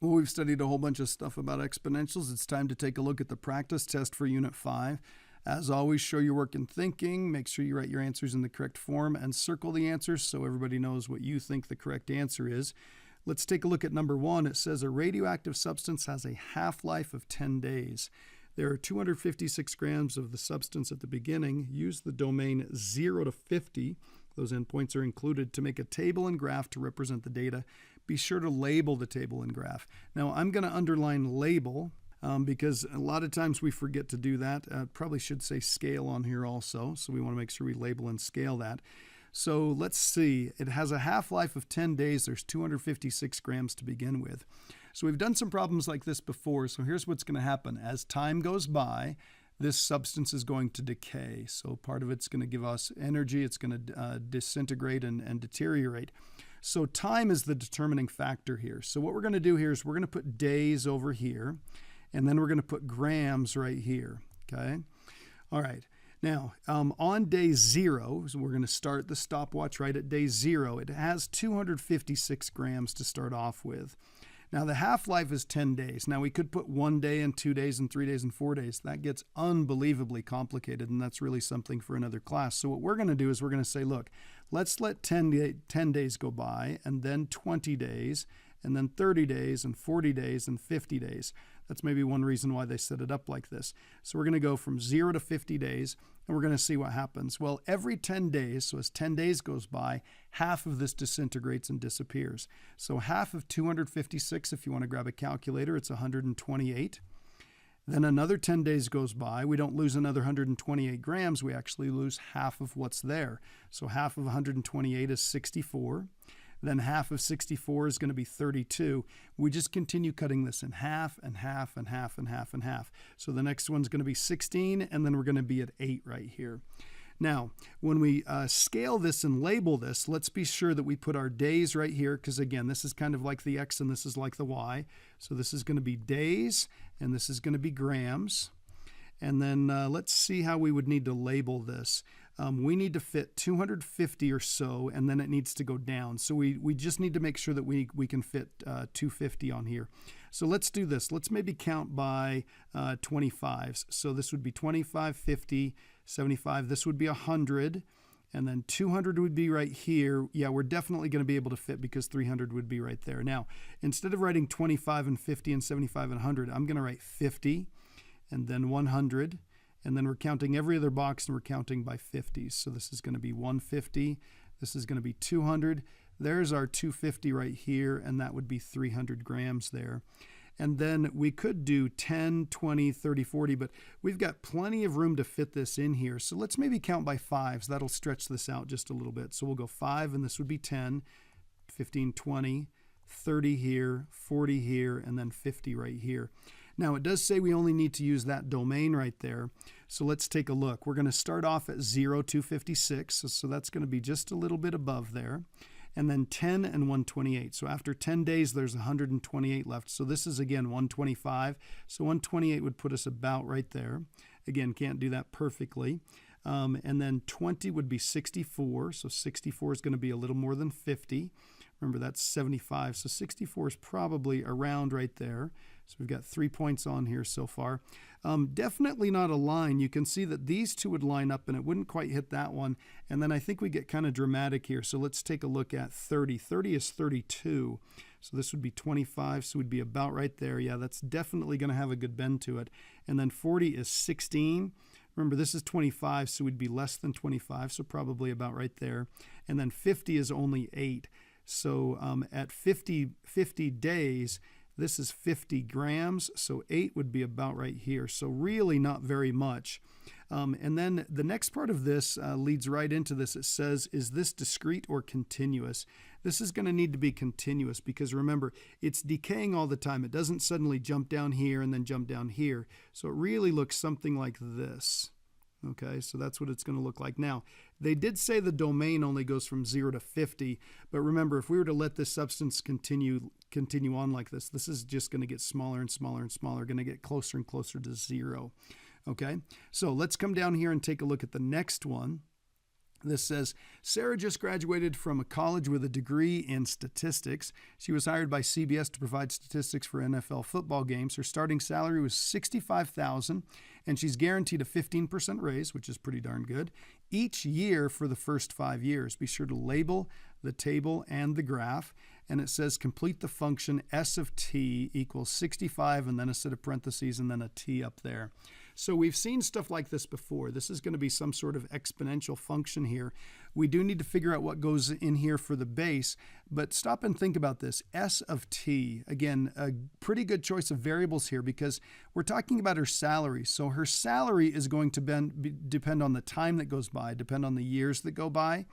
Well, we've studied a whole bunch of stuff about exponentials. It's time to take a look at the practice test for Unit 5. As always, show your work in thinking. Make sure you write your answers in the correct form and circle the answers so everybody knows what you think the correct answer is. Let's take a look at number 1. It says a radioactive substance has a half-life of 10 days. There are 256 grams of the substance at the beginning. Use the domain 0 to 50. Those endpoints are included to make a table and graph to represent the data. Be sure to label the table and graph. Now, I'm going to underline label because a lot of times we forget to do that. Probably should say scale on here also, so we want to make sure we label and scale that. So let's see. It has a half-life of 10 days. There's 256 grams to begin with. So we've done some problems like this before, so here's what's going to happen. As time goes by, this substance is going to decay. So part of it's going to give us energy. It's going to disintegrate and deteriorate. So time is the determining factor here. So what we're going to do here is we're going to put days over here, and then we're going to put grams right here, okay? All right. Now, on day 0, so we're going to start the stopwatch right at day 0. It has 256 grams to start off with. Now, the half-life is 10 days. Now, we could put 1 day and 2 days and 3 days and 4 days. That gets unbelievably complicated, and that's really something for another class. So what we're going to do is we're going to say, look, let's let 10 days go by, and then 20 days, and then 30 days, and 40 days, and 50 days. That's maybe one reason why they set it up like this. So we're going to go from 0 to 50 days, and we're going to see what happens. Well, every 10 days, so as 10 days goes by, half of this disintegrates and disappears. So half of 256, if you want to grab a calculator, it's 128. Then another 10 days goes by. We don't lose another 128 grams. We actually lose half of what's there. So half of 128 is 64. Then half of 64 is going to be 32. We just continue cutting this in half and half and half and half and half. So the next one's going to be 16, and then we're going to be at 8 right here. Now, when we scale this and label this, let's be sure that we put our days right here, because again, this is kind of like the X and this is like the Y. So this is going to be days, and this is going to be grams. And then let's see how we would need to label this. We need to fit 250 or so, and then it needs to go down. So we just need to make sure that we can fit 250 on here. So let's do this. Let's maybe count by 25s. So this would be 25, 50, 75. This would be 100. And then 200 would be right here. Yeah, we're definitely going to be able to fit because 300 would be right there. Now, instead of writing 25 and 50 and 75 and 100, I'm going to write 50 and then 100. And then we're counting every other box, and we're counting by 50s. So this is going to be 150. This is going to be 200. There's our 250 right here, and that would be 300 grams there. And then we could do 10, 20, 30, 40, but we've got plenty of room to fit this in here. So let's maybe count by 5s. That'll stretch this out just a little bit. So we'll go 5, and this would be 10, 15, 20, 30 here, 40 here, and then 50 right here. Now, it does say we only need to use that domain right there. So let's take a look. We're going to start off at 0, 256. So that's going to be just a little bit above there. And then 10 and 128. So after 10 days, there's 128 left. So this is, again, 125. So 128 would put us about right there. Again, can't do that perfectly. And then 20 would be 64. So 64 is going to be a little more than 50. Remember, that's 75. So 64 is probably around right there. So we've got 3 points on here so far. Definitely not a line. You can see that these two would line up and it wouldn't quite hit that one. And then I think we get kind of dramatic here. So let's take a look at 30. 30 is 32. So this would be 25. So we'd be about right there. Yeah, that's definitely going to have a good bend to it. And then 40 is 16. Remember, this is 25, so we'd be less than 25, so probably about right there. And then 50 is only 8. So at 50 days, this is 50 grams, so 8 would be about right here. So really not very much. And then the next part of this leads right into this. It says, is this discrete or continuous? This is going to need to be continuous because remember, it's decaying all the time. It doesn't suddenly jump down here and then jump down here. So it really looks something like this. Okay, so that's what it's going to look like. Now, they did say the domain only goes from 0 to 50, but remember, if we were to let this substance continue on like this, this is just going to get smaller and smaller and smaller, going to get closer and closer to 0. Okay, so let's come down here and take a look at the next one. This says, Sarah just graduated from a college with a degree in statistics. She was hired by CBS to provide statistics for NFL football games. Her starting salary was $65,000, and she's guaranteed a 15% raise, which is pretty darn good, each year for the first 5 years. Be sure to label the table and the graph. And it says complete the function S of t equals 65, and then a set of parentheses, and then a t up there. So we've seen stuff like this before. This is going to be some sort of exponential function here. We do need to figure out what goes in here for the base, but stop and think about this. S of t, again, a pretty good choice of variables here because we're talking about her salary. So her salary is going to depend on the time that goes by, depend on the years that go by.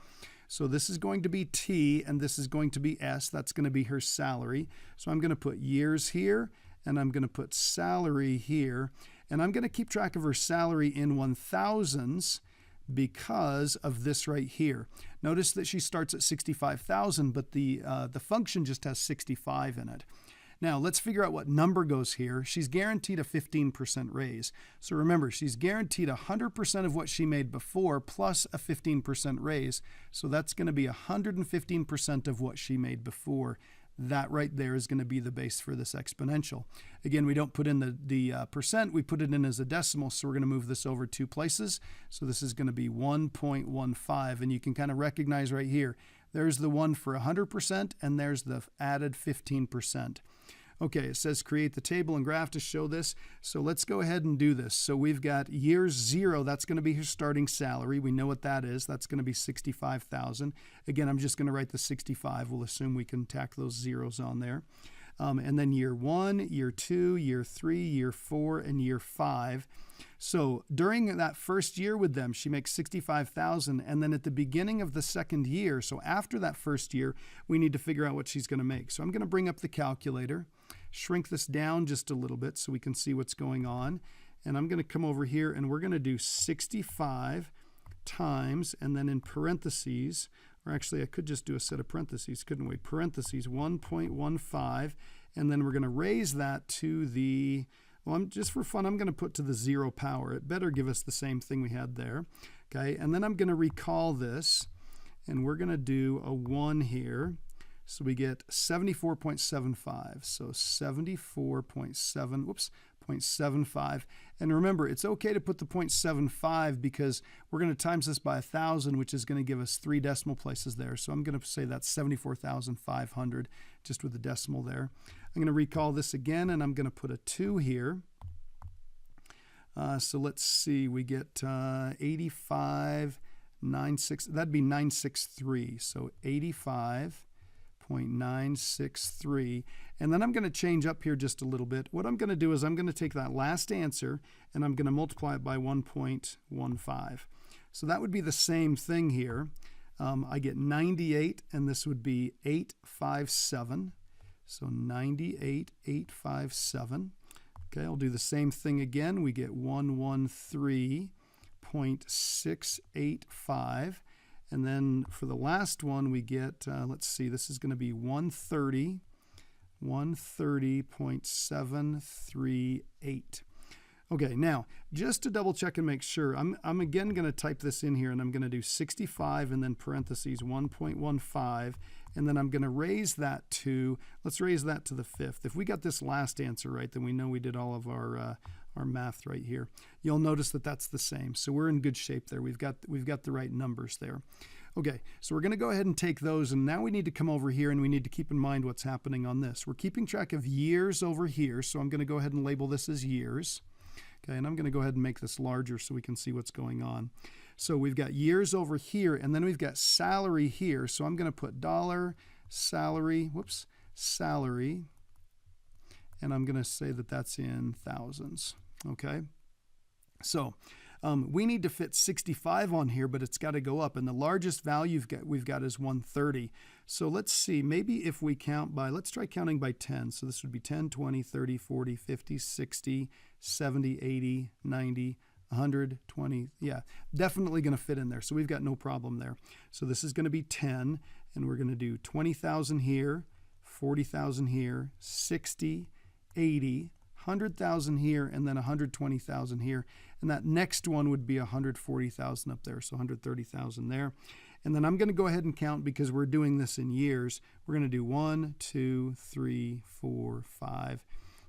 So this is going to be t, and this is going to be s. That's going to be her salary. So I'm going to put years here, and I'm going to put salary here. And I'm going to keep track of her salary in 1000s because of this right here. Notice that she starts at 65,000, but the function just has 65 in it. Now, let's figure out what number goes here. She's guaranteed a 15% raise. So remember, she's guaranteed 100% of what she made before plus a 15% raise. So that's going to be 115% of what she made before. That right there is going to be the base for this exponential. Again, we don't put in the percent, we put it in as a decimal, so we're going to move this over 2 places. So this is going to be 1.15, and you can kind of recognize right here, there's the one for 100%, and there's the added 15%. Okay, it says create the table and graph to show this. So let's go ahead and do this. So we've got year 0. That's going to be her starting salary. We know what that is. That's going to be 65,000. Again, I'm just going to write the 65. We'll assume we can tack those zeros on there. And then year 1, year 2, year 3, year 4, and year 5. So during that first year with them, she makes 65,000. And then at the beginning of the second year, so after that first year, we need to figure out what she's going to make. So I'm going to bring up the calculator, shrink this down just a little bit so we can see what's going on. And I'm going to come over here and we're going to do 65 times, and then in parentheses, or actually I could just do a set of parentheses, couldn't we? Parentheses 1.15, and then we're going to raise that to the, well, just for fun, I'm going to put to the 0 power. It better give us the same thing we had there. Okay, and then I'm going to recall this, and we're going to do a 1 here. So we get 74.75. So 0.75. And remember, it's okay to put the 0.75 because we're going to times this by 1,000, which is going to give us 3 decimal places there. So I'm going to say that's 74,500 just with the decimal there. I'm going to recall this again, and I'm going to put a 2 here. So let's see, we get 85.96. That'd be 963. So 85.963, and then I'm going to change up here just a little bit. What I'm going to do is I'm going to take that last answer and I'm going to multiply it by 1.15. So that would be the same thing here. I get 98, and this would be 857. So 98,857. Okay, I'll do the same thing again. We get 113.685. And then for the last one, we get, let's see, this is going to be 130.738. Okay, now, just to double check and make sure, I'm again going to type this in here, and I'm going to do 65 and then parentheses 1.15, and then I'm going to raise that to, let's raise that to the 5th. If we got this last answer right, then we know we did all of our math right here. You'll notice that that's the same. So we're in good shape there. We've got the right numbers there. Okay, so we're going to go ahead and take those, and now we need to come over here and we need to keep in mind what's happening on this. We're keeping track of years over here, so I'm going to go ahead and label this as years. Okay, and I'm going to go ahead and make this larger so we can see what's going on. So we've got years over here, and then we've got salary here. So I'm going to put dollar salary, salary, and I'm going to say that that's in thousands. Okay, so we need to fit 65 on here, but it's got to go up, and the largest value we've got is 130. So let's see, maybe if we count by, let's try counting by 10. So this would be 10, 20, 30, 40, 50, 60, 70, 80, 90, 120. Yeah, definitely going to fit in there. So we've got no problem there. So this is going to be 10, and we're going to do 20,000 here, 40,000 here, 60, 80, 100,000 here, and then 120,000 here. And that next one would be 140,000 up there, so 130,000 there. And then I'm going to go ahead and count because we're doing this in years. We're going to do 1, 2, 3, 4, 5.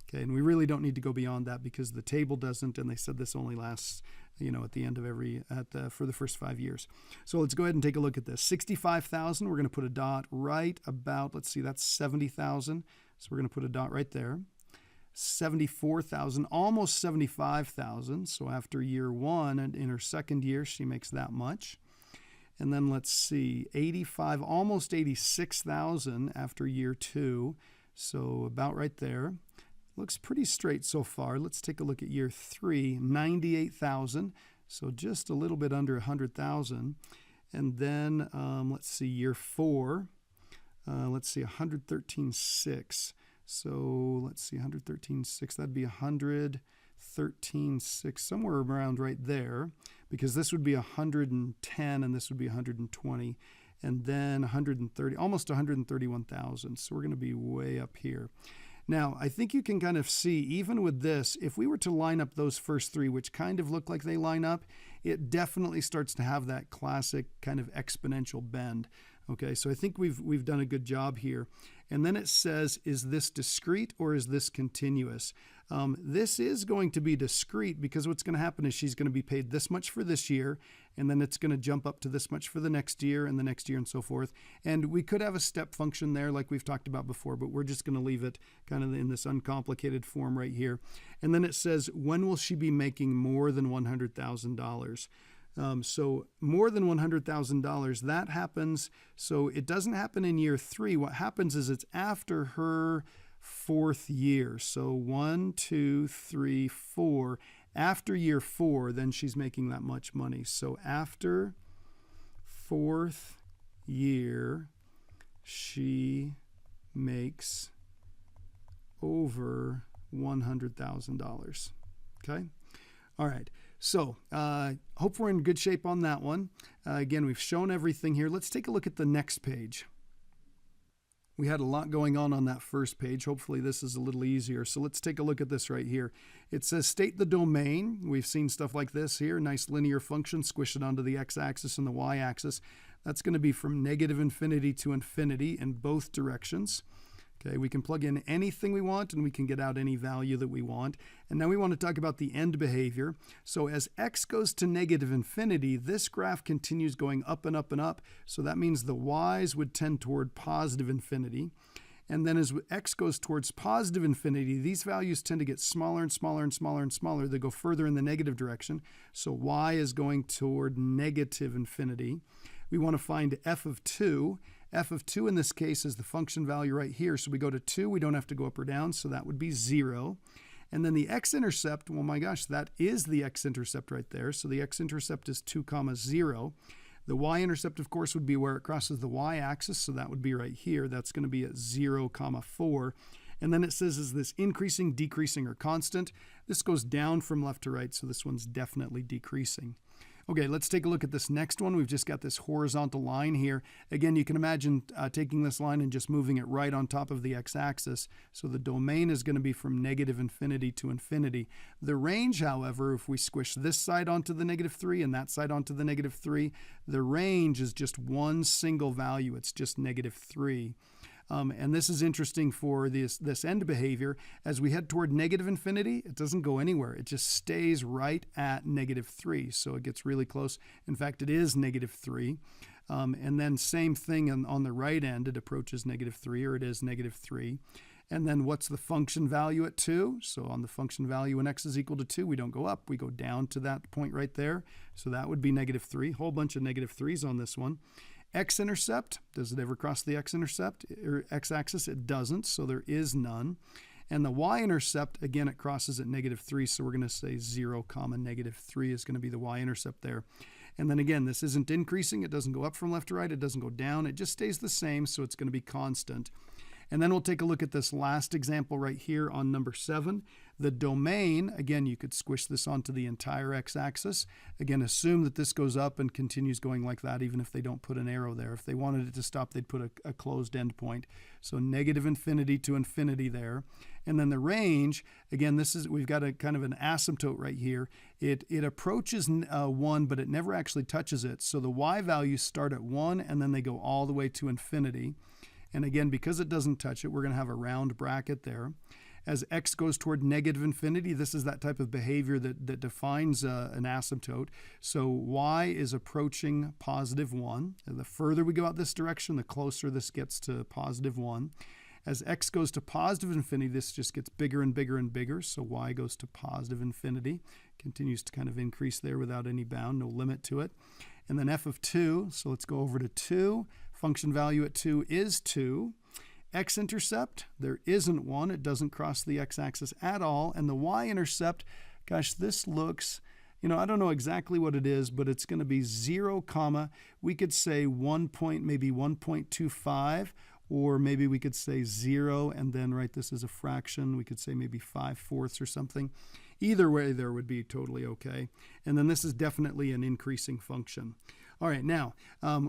Okay, and we really don't need to go beyond that because the table doesn't, and they said this only lasts, at the end of for the first 5 years. So let's go ahead and take a look at this. 65,000, we're going to put a dot right about, let's see, that's 70,000. So we're going to put a dot right there. 74,000, almost 75,000. So after year 1 and in her second year, she makes that much. And then let's see, 85, almost 86,000 after year 2. So about right there. Looks pretty straight so far. Let's take a look at year 3, 98,000. So just a little bit under 100,000. And then let's see, year 4, let's see, 113,600. So let's see, 113,600, that'd be 113,600, somewhere around right there, because this would be 110 and this would be 120, and then 130, almost 131,000. So we're going to be way up here. Now, I think you can kind of see, even with this, if we were to line up those first 3, which kind of look like they line up, it definitely starts to have that classic kind of exponential bend. Okay, so I think we've done a good job here. And then it says, is this discrete or is this continuous? This is going to be discrete because what's going to happen is she's going to be paid this much for this year, and then it's going to jump up to this much for the next year and the next year and so forth. And we could have a step function there like we've talked about before, but we're just going to leave it kind of in this uncomplicated form right here. And then it says, when will she be making more than $100,000? So more than $100,000, that happens. So it doesn't happen in year 3. What happens is it's after her 4th year. So 1, 2, 3, 4. After year 4, then she's making that much money. So after 4th year, she makes over $100,000. Okay. All right. So hope we're in good shape on that one. Again, we've shown everything here. Let's take a look at the next page. We had a lot going on that first page. Hopefully this is a little easier. So let's take a look at this right here. It says state the domain. We've seen stuff like this here. Nice linear function. Squish it onto the x-axis and the y-axis. That's going to be from negative infinity to infinity in both directions. Okay, we can plug in anything we want and we can get out any value that we want. And now we want to talk about the end behavior. So as x goes to negative infinity, this graph continues going up and up and up. So that means the y's would tend toward positive infinity. And then as x goes towards positive infinity, these values tend to get smaller and smaller and smaller and smaller. They go further in the negative direction. So y is going toward negative infinity. We want to find f of 2. F of 2 in this case is the function value right here. So we go to 2, we don't have to go up or down, so that would be 0. And then the x-intercept, well, my gosh, that is the x-intercept right there. So the x-intercept is 2, 0. The y-intercept, of course, would be where it crosses the y-axis, so that would be right here. That's going to be at 0, 4. And then it says, is this increasing, decreasing, or constant? This goes down from left to right, so this one's definitely decreasing. Okay, let's take a look at this next one. We've just got this horizontal line here. Again, you can imagine taking this line and just moving it right on top of the x-axis. So the domain is going to be from negative infinity to infinity. The range, however, if we squish this side onto the negative 3 and that side onto the negative 3, the range is just one single value. It's just negative 3. And this is interesting for this end behavior. As we head toward negative infinity, it doesn't go anywhere. It just stays right at negative 3. So it gets really close. In fact, it is negative 3. And then same thing on the right end. It approaches negative 3, or it is negative 3. And then what's the function value at 2? So on the function value when x is equal to 2, we don't go up. We go down to that point right there. So that would be negative 3. Whole bunch of negative 3s on this one. X-intercept, does it ever cross the x-intercept or x-axis? It doesn't, so there is none. And the y-intercept, again, it crosses at negative 3, so we're going to say 0, negative 3 is going to be the y-intercept there. And then again, this isn't increasing. It doesn't go up from left to right. It doesn't go down. It just stays the same, so it's going to be constant. And then we'll take a look at this last example right here on number 7. The domain, again, you could squish this onto the entire x-axis. Again, assume that this goes up and continues going like that, even if they don't put an arrow there. If they wanted it to stop, they'd put a closed endpoint. So negative infinity to infinity there. And then the range, again, we've got a kind of an asymptote right here. It approaches 1, but it never actually touches it. So the y values start at 1, and then they go all the way to infinity. And again, because it doesn't touch it, we're going to have a round bracket there. As x goes toward negative infinity, this is that type of behavior that defines an asymptote. So y is approaching positive 1. And the further we go out this direction, the closer this gets to positive 1. As x goes to positive infinity, this just gets bigger and bigger and bigger. So y goes to positive infinity. Continues to kind of increase there without any bound, no limit to it. And then f of 2, so let's go over to 2. Function value at 2 is 2. X-intercept, there isn't one. It doesn't cross the x-axis at all. And the y-intercept, gosh, this looks, I don't know exactly what it is, but it's going to be 0, we could say 1 point, maybe 1.25, or maybe we could say 0, and then write this as a fraction. We could say maybe 5/4 or something. Either way there would be totally okay. And then this is definitely an increasing function. All right, now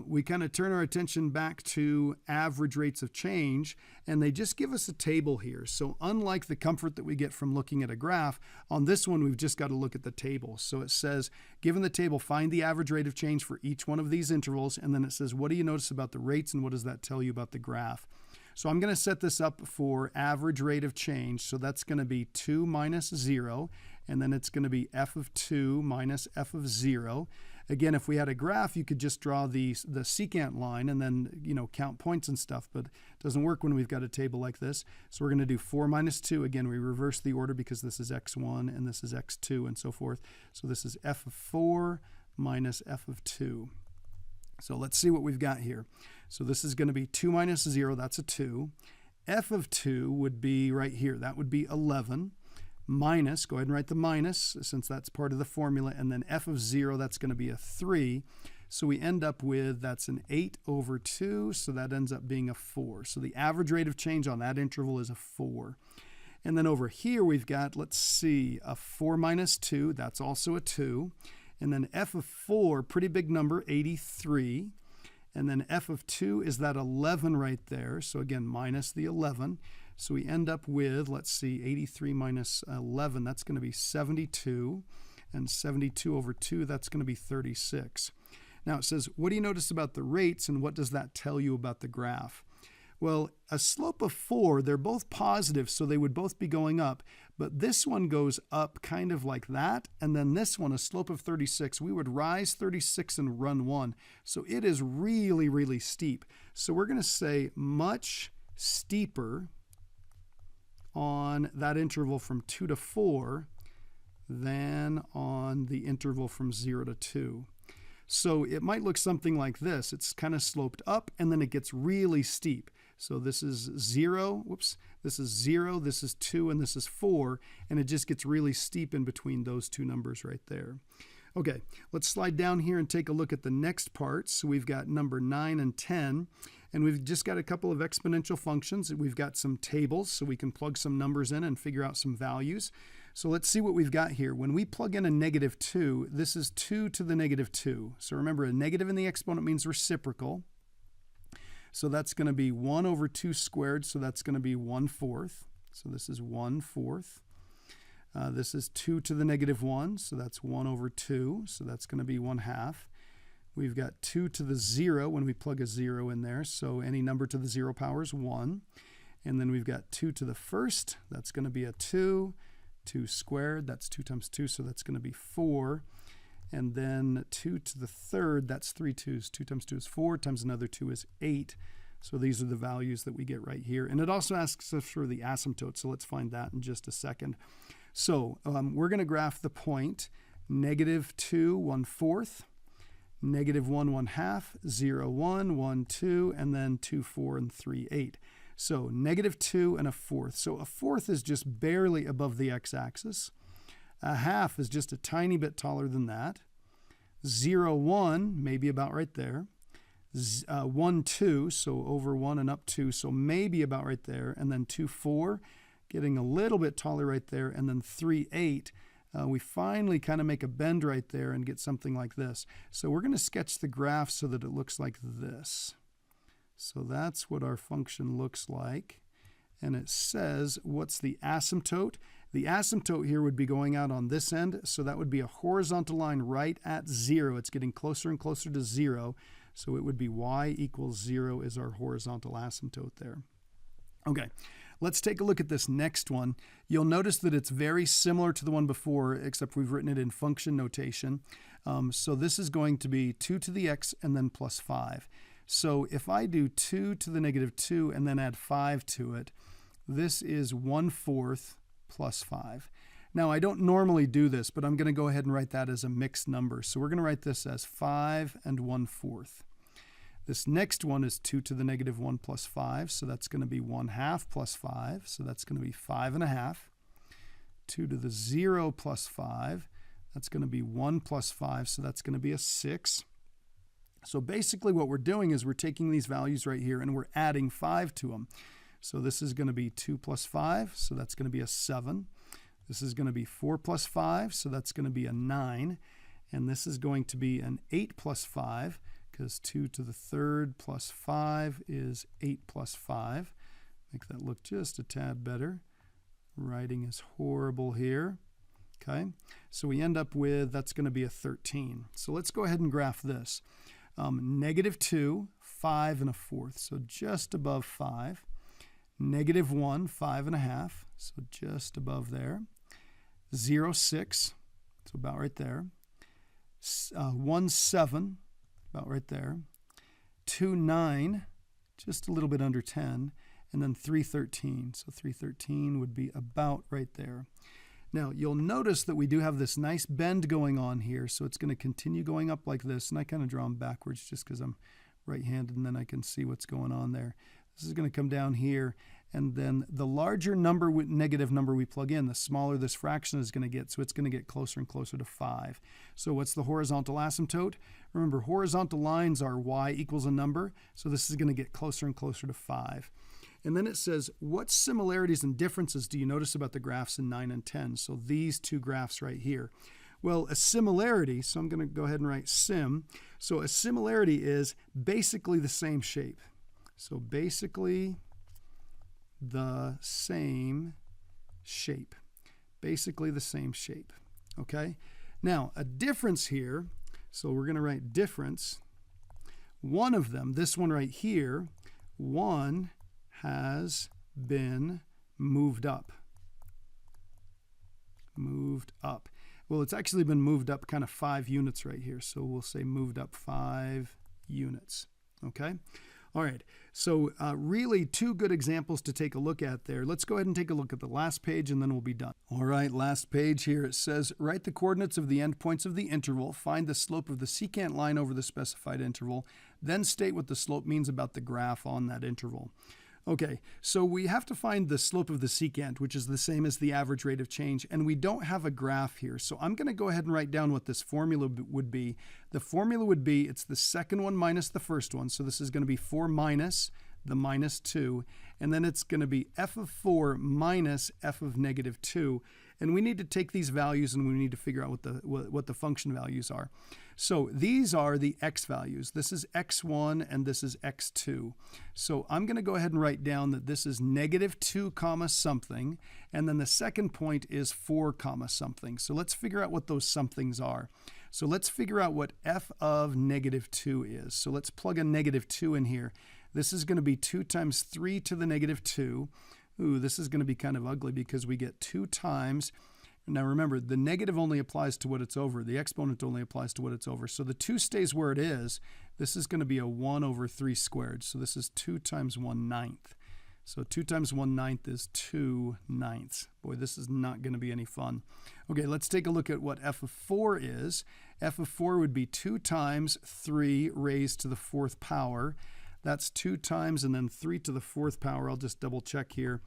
we kind of turn our attention back to average rates of change, and they just give us a table here. So unlike the comfort that we get from looking at a graph, on this one we've just got to look at the table. So it says, given the table, find the average rate of change for each one of these intervals, and then it says, what do you notice about the rates and what does that tell you about the graph? So I'm going to set this up for average rate of change. So that's going to be 2 minus 0, and then it's going to be f of 2 minus f of 0. Again, if we had a graph, you could just draw the secant line and then, count points and stuff, but it doesn't work when we've got a table like this. So we're going to do 4 minus 2. Again, we reverse the order because this is x1 and this is x2 and so forth. So this is f of 4 minus f of 2. So let's see what we've got here. So this is going to be 2 minus 0, that's a 2. F of 2 would be right here. That would be 11. Minus, go ahead and write the minus since that's part of the formula, and then f of 0, that's going to be a 3. So we end up with, that's an 8 over 2, so that ends up being a 4. So the average rate of change on that interval is a 4. And then over here we've got, let's see, a 4 minus 2, that's also a 2. And then f of 4, pretty big number, 83. And then f of 2 is that 11 right there, so again, minus the 11. So we end up with, let's see, 83 minus 11, that's going to be 72. And 72 over 2, that's going to be 36. Now it says, what do you notice about the rates and what does that tell you about the graph? Well, a slope of 4, they're both positive, so they would both be going up. But this one goes up kind of like that. And then this one, a slope of 36, we would rise 36 and run 1. So it is really, really steep. So we're going to say much steeper on that interval from 2 to 4 than on the interval from 0 to 2. So it might look something like this. It's kind of sloped up and then it gets really steep. So this is 0, this is 0, this is 2, and this is 4, and it just gets really steep in between those two numbers right there. Okay, let's slide down here and take a look at the next part. So we've got number 9 and 10. And we've just got a couple of exponential functions. We've got some tables, so we can plug some numbers in and figure out some values. So let's see what we've got here. When we plug in a negative 2, this is 2 to the negative 2. So remember, a negative in the exponent means reciprocal. So that's going to be 1 over 2 squared, so that's going to be 1/4. So this is 1/4. This is 2 to the negative 1, so that's 1 over 2, so that's going to be 1/2. We've got 2 to the 0 when we plug a 0 in there, so any number to the 0 power is 1. And then we've got 2 to the first, that's going to be a 2. 2 squared, that's 2 times 2, so that's going to be 4. And then 2 to the third, that's 3 2s. 2 times 2 is 4, times another 2 is 8. So these are the values that we get right here. And it also asks us for the asymptote, so let's find that in just a second. So we're going to graph the point negative 2, 1/4. Negative 1, 1/2, 0, 1, 1, 2, and then 2, 4, and 3, 8. So negative 2 and a 4th. So a 4th is just barely above the x-axis. A 1/2 is just a tiny bit taller than that. 0, 1, maybe about right there. 1, 2, so over 1 and up 2, so maybe about right there, and then 2, 4, getting a little bit taller right there, and then 3, 8. We finally kind of make a bend right there and get something like this. So we're going to sketch the graph so that it looks like this. So that's what our function looks like. And it says, what's the asymptote? The asymptote here would be going out on this end, so that would be a horizontal line right at 0. It's getting closer and closer to 0, so it would be y equals 0 is our horizontal asymptote there. Okay, let's take a look at this next one. You'll notice that it's very similar to the one before, except we've written it in function notation. So this is going to be 2 to the x and then plus 5. So if I do 2 to the negative 2 and then add 5 to it, this is 1/4 plus 5. Now, I don't normally do this, but I'm going to go ahead and write that as a mixed number. So we're going to write this as 5 and 1/4. This next one is 2 to the negative 1 plus 5, so that's going to be 1/2 plus 5, so that's going to be 5.5. 2 to the 0 plus 5, that's going to be 1 plus 5, so that's going to be a 6. So basically what we're doing is we're taking these values right here and we're adding 5 to them. So this is going to be 2 plus 5, so that's going to be a 7. This is going to be 4 plus 5, so that's going to be a 9. And this is going to be an 8 plus 5, because 2 to the 3rd plus 5 is 8 plus 5. Make that look just a tad better. Writing is horrible here. Okay, so we end up with, that's going to be a 13. So let's go ahead and graph this. Negative 2, 5 and a 4th, so just above 5. Negative 1, 5.5, so just above there. 0, 6, so about right there. 1, 7, about right there. 2, 9, just a little bit under 10. And then 3, 13, so 3, 13 would be about right there. Now, you'll notice that we do have this nice bend going on here, so it's going to continue going up like this, and I kind of draw them backwards just because I'm right-handed, and then I can see what's going on there. This is going to come down here, and then the larger number, negative number we plug in, the smaller this fraction is going to get, so it's going to get closer and closer to 5. So what's the horizontal asymptote? Remember, horizontal lines are y equals a number, so this is going to get closer and closer to 5. And then it says, what similarities and differences do you notice about the graphs in 9 and 10? So these two graphs right here. Well, a similarity, so I'm going to go ahead and write sim. So a similarity is basically the same shape. So basically the same shape. Basically the same shape. Okay? Now, a difference here, so we're going to write difference. One of them, this one right here, one has been moved up. Moved up. Well, it's actually been moved up kind of 5 units right here. So we'll say moved up 5 units. Okay? All right. So really 2 good examples to take a look at there. Let's go ahead and take a look at the last page and then we'll be done. All right, last page here. It says, write the coordinates of the endpoints of the interval, find the slope of the secant line over the specified interval, then state what the slope means about the graph on that interval. Okay, so we have to find the slope of the secant, which is the same as the average rate of change, and we don't have a graph here. So I'm going to go ahead and write down what this formula would be. The formula would be, it's the second one minus the first one, so this is going to be 4 minus the minus 2, and then it's going to be f of 4 minus f of negative 2, and we need to take these values and we need to figure out what the function values are. So these are the x values. This is x1 and this is x2. So I'm going to go ahead and write down that this is negative 2 comma something, and then the second point is 4 comma something. So let's figure out what those somethings are. So let's figure out what f of negative 2 is. So let's plug a negative 2 in here. This is going to be 2 times 3 to the negative 2. Ooh, this is going to be kind of ugly because we get 2 times. Now remember, the negative only applies to what it's over. The exponent only applies to what it's over. So the 2 stays where it is. This is going to be a 1 over 3 squared. So this is 2 times 1/9. So 2 times 1/9 is 2 ninths. Boy, this is not going to be any fun. Okay, let's take a look at what f of 4 is. F of 4 would be 2 times 3 raised to the 4th power. That's 2 times and then 3 to the 4th power. I'll just double check here.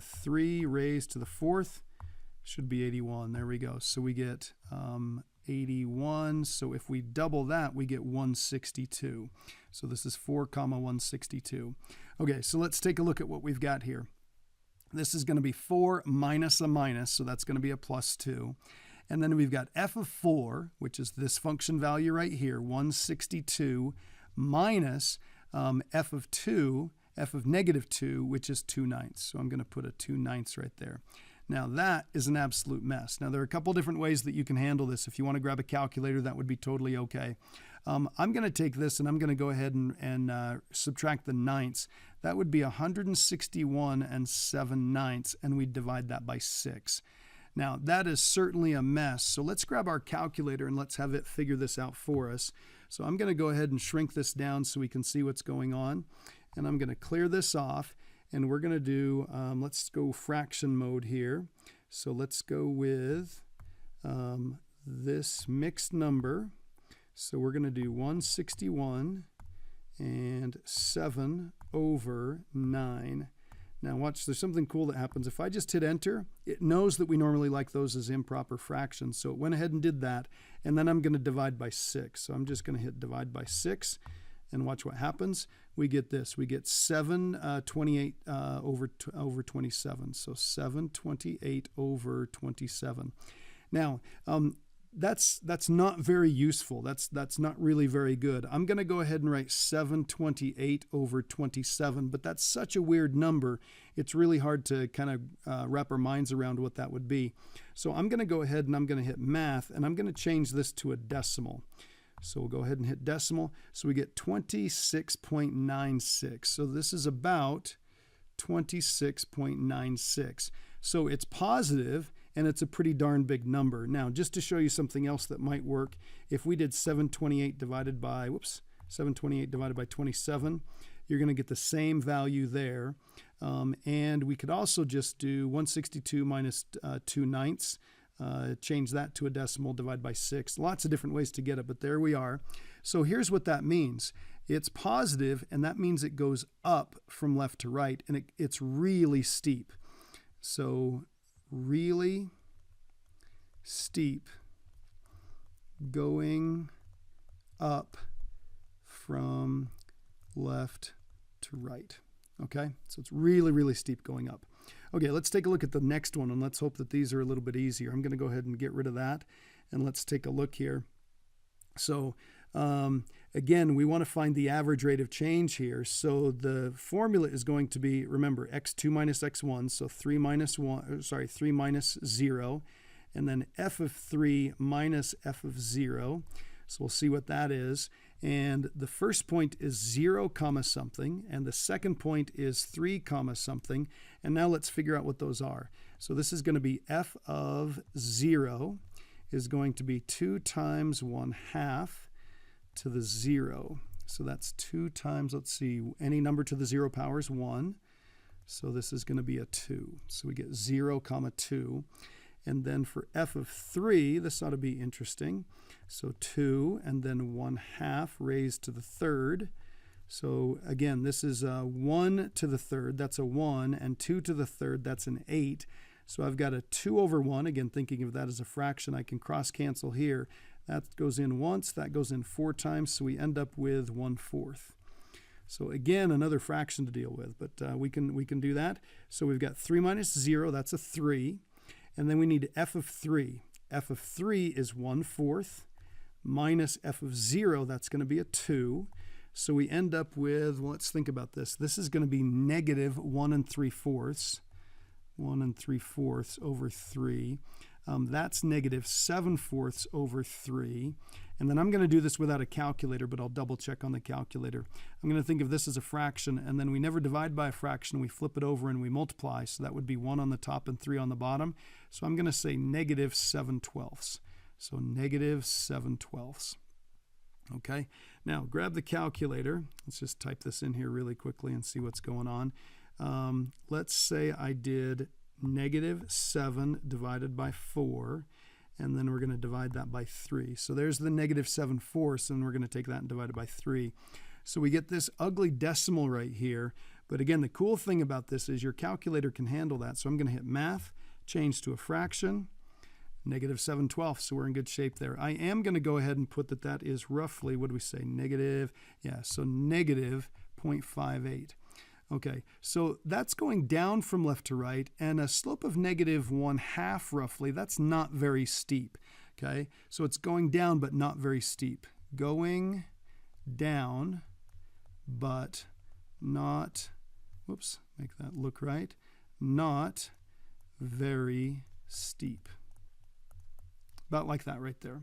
3 raised to the 4th should be 81. There we go. So we get 81. So if we double that, we get 162. So this is 4 comma 162. Okay, so let's take a look at what we've got here. This is going to be 4 minus a minus, so that's going to be a plus 2. And then we've got f of 4, which is this function value right here, 162, minus f of 2, f of negative 2, which is 2/9. So I'm going to put a 2/9 right there. Now that is an absolute mess. Now there are a couple different ways that you can handle this. If you want to grab a calculator, that would be totally okay. I'm going to take this and I'm going to go ahead and subtract the ninths. That would be 161 7/9, and we divide that by 6. Now that is certainly a mess. So let's grab our calculator and let's have it figure this out for us. So I'm going to go ahead and shrink this down so we can see what's going on. And I'm going to clear this off. And we're going to do, let's go fraction mode here. So let's go with this mixed number. So we're going to do 161 and 7 over 9. Now watch, there's something cool that happens. If I just hit enter, it knows that we normally like those as improper fractions. So it went ahead and did that. And then I'm going to divide by 6. So I'm just going to hit divide by 6. And watch what happens. We get this. We get 728 over 27. So 728 over 27. Now, that's not very useful. That's not really very good. I'm going to go ahead and write 728 over 27, but that's such a weird number. It's really hard to kind of wrap our minds around what that would be. So I'm going to go ahead and I'm going to hit math, and I'm going to change this to a decimal. So we'll go ahead and hit decimal. So we get 26.96. So this is about 26.96. So it's positive, and it's a pretty darn big number. Now, just to show you something else that might work, if we did 728 divided by 27, you're going to get the same value there. And we could also just do 162 minus 2/9. Change that to a decimal, divide by 6. Lots of different ways to get it, but there we are. So here's what that means. It's positive, and that means it goes up from left to right, and it's really steep. So really steep going up from left to right. Okay, so it's really, really steep going up. Okay, let's take a look at the next one, and let's hope that these are a little bit easier. I'm going to go ahead and get rid of that, and let's take a look here. So again, we want to find the average rate of change here. So the formula is going to be, remember, x2 minus x1, so 3 minus 0, and then f of 3 minus f of 0. So we'll see what that is. And the first point is 0 comma something, and the second point is 3 comma something. And now let's figure out what those are. So this is going to be f of 0 is going to be 2 times 1/2 to the 0. So that's 2 times, let's see, any number to the 0 power is 1. So this is going to be a 2. So we get 0 comma 2. And then for f of 3, this ought to be interesting. So 2 and then 1/2 raised to the third. So again, this is 1 to the third, that's a 1, and 2 to the third, that's an 8. So I've got a 2 over 1, again, thinking of that as a fraction, I can cross cancel here. That goes in once, that goes in 4 times, so we end up with 1/4. So again, another fraction to deal with, but we can do that. So we've got 3 minus 0, that's a 3. And then we need f of 3. F of 3 is 1/4 minus f of 0, that's going to be a 2. So we end up with, well, let's think about this. This is going to be negative 1 3/4. 1 3/4 over 3. That's negative 7/4 over 3. And then I'm going to do this without a calculator, but I'll double check on the calculator. I'm going to think of this as a fraction, and then we never divide by a fraction. We flip it over and we multiply. So that would be 1 on the top and 3 on the bottom. So I'm going to say negative 7/12. So negative 7/12. Okay, now grab the calculator. Let's just type this in here really quickly and see what's going on. Let's say I did negative 7 divided by 4, and then we're going to divide that by 3. So there's the negative 7/4, and we're going to take that and divide it by 3. So we get this ugly decimal right here. But again, the cool thing about this is your calculator can handle that. So I'm going to hit math, change to a fraction. negative 7/12, so we're in good shape there. I am going to go ahead and put that that is roughly, what do we say, negative, yeah, so negative 0.58. Okay, so that's going down from left to right, and a slope of negative 1/2 roughly, that's not very steep. Okay, so it's going down but not very steep. Going down but not, whoops, make that look right, not very steep. About like that right there.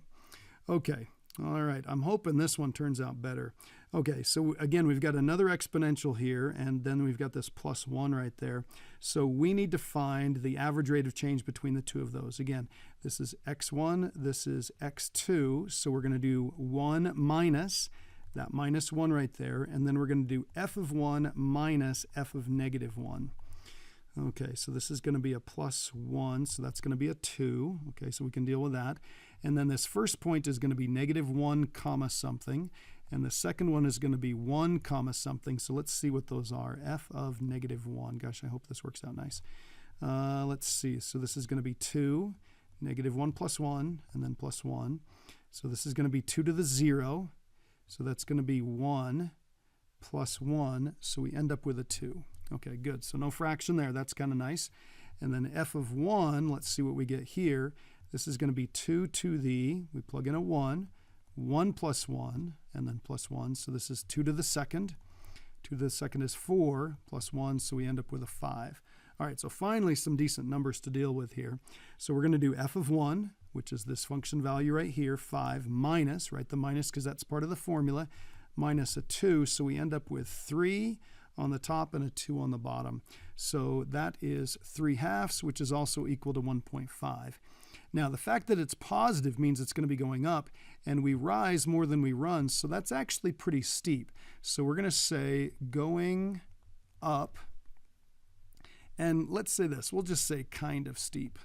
Okay, all right, I'm hoping this one turns out better. Okay, so again, we've got another exponential here, and then we've got this +1 right there. So we need to find the average rate of change between the two of those. Again, this is x1, this is x2, so we're going to do 1 minus that -1 right there, and then we're going to do f of 1 minus f of -1. Okay, so this is going to be a +1, so that's going to be a 2. Okay, so we can deal with that. And then this first point is going to be -1 comma something, and the second one is going to be 1 comma something. So let's see what those are. F of -1. Gosh, I hope this works out nice. Let's see. So this is going to be 2, -1 plus 1, and then +1. So this is going to be 2 to the 0. So that's going to be 1 plus 1. So we end up with a 2. Okay, good. So no fraction there. That's kind of nice. And then f of 1, let's see what we get here. This is going to be 2 to the, we plug in a 1, 1 plus 1, and then +1. So this is 2 to the second. 2 to the second is 4 plus 1, so we end up with a 5. All right, so finally some decent numbers to deal with here. So we're going to do f of 1, which is this function value right here, 5, minus, right, the minus because that's part of the formula, minus a 2, so we end up with 3 on the top and a 2 on the bottom. So that is 3/2, which is also equal to 1.5. Now, the fact that it's positive means it's going to be going up, and we rise more than we run, so that's actually pretty steep. So we're going to say going up, and let's say this, we'll just say kind of steep.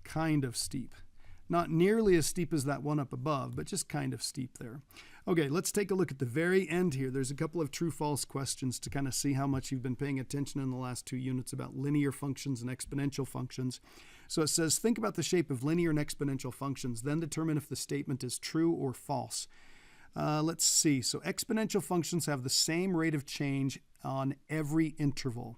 Kind of steep. Not nearly as steep as that one up above, but just kind of steep there. Okay, let's take a look at the very end here. There's a couple of true-false questions to kind of see how much you've been paying attention in the last 2 units about linear functions and exponential functions. So it says, think about the shape of linear and exponential functions, then determine if the statement is true or false. Let's see. So exponential functions have the same rate of change on every interval.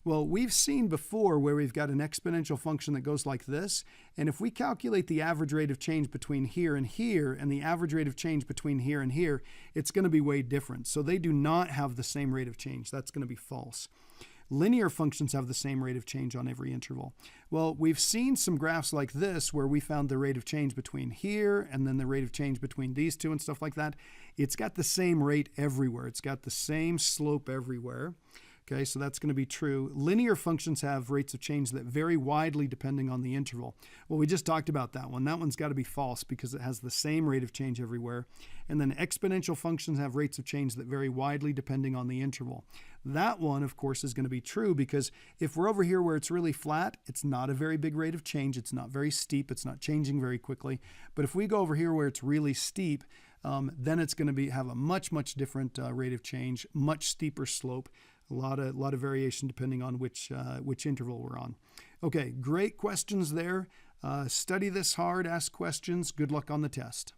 Well, we've seen before where we've got an exponential function that goes like this, and if we calculate the average rate of change between here and here, and the average rate of change between here and here, it's going to be way different. So they do not have the same rate of change. That's going to be false. Linear functions have the same rate of change on every interval. Well, we've seen some graphs like this where we found the rate of change between here and then the rate of change between these two and stuff like that. It's got the same rate everywhere. It's got the same slope everywhere. Okay, so that's going to be true. Linear functions have rates of change that vary widely depending on the interval. Well, we just talked about that one. That one's got to be false because it has the same rate of change everywhere. And then exponential functions have rates of change that vary widely depending on the interval. That one, of course, is going to be true because if we're over here where it's really flat, it's not a very big rate of change. It's not very steep. It's not changing very quickly. But if we go over here where it's really steep, then it's going to have a much, much different rate of change, much steeper slope. A lot of variation depending on which interval we're on. Okay, great questions there. Study this hard, ask questions. Good luck on the test.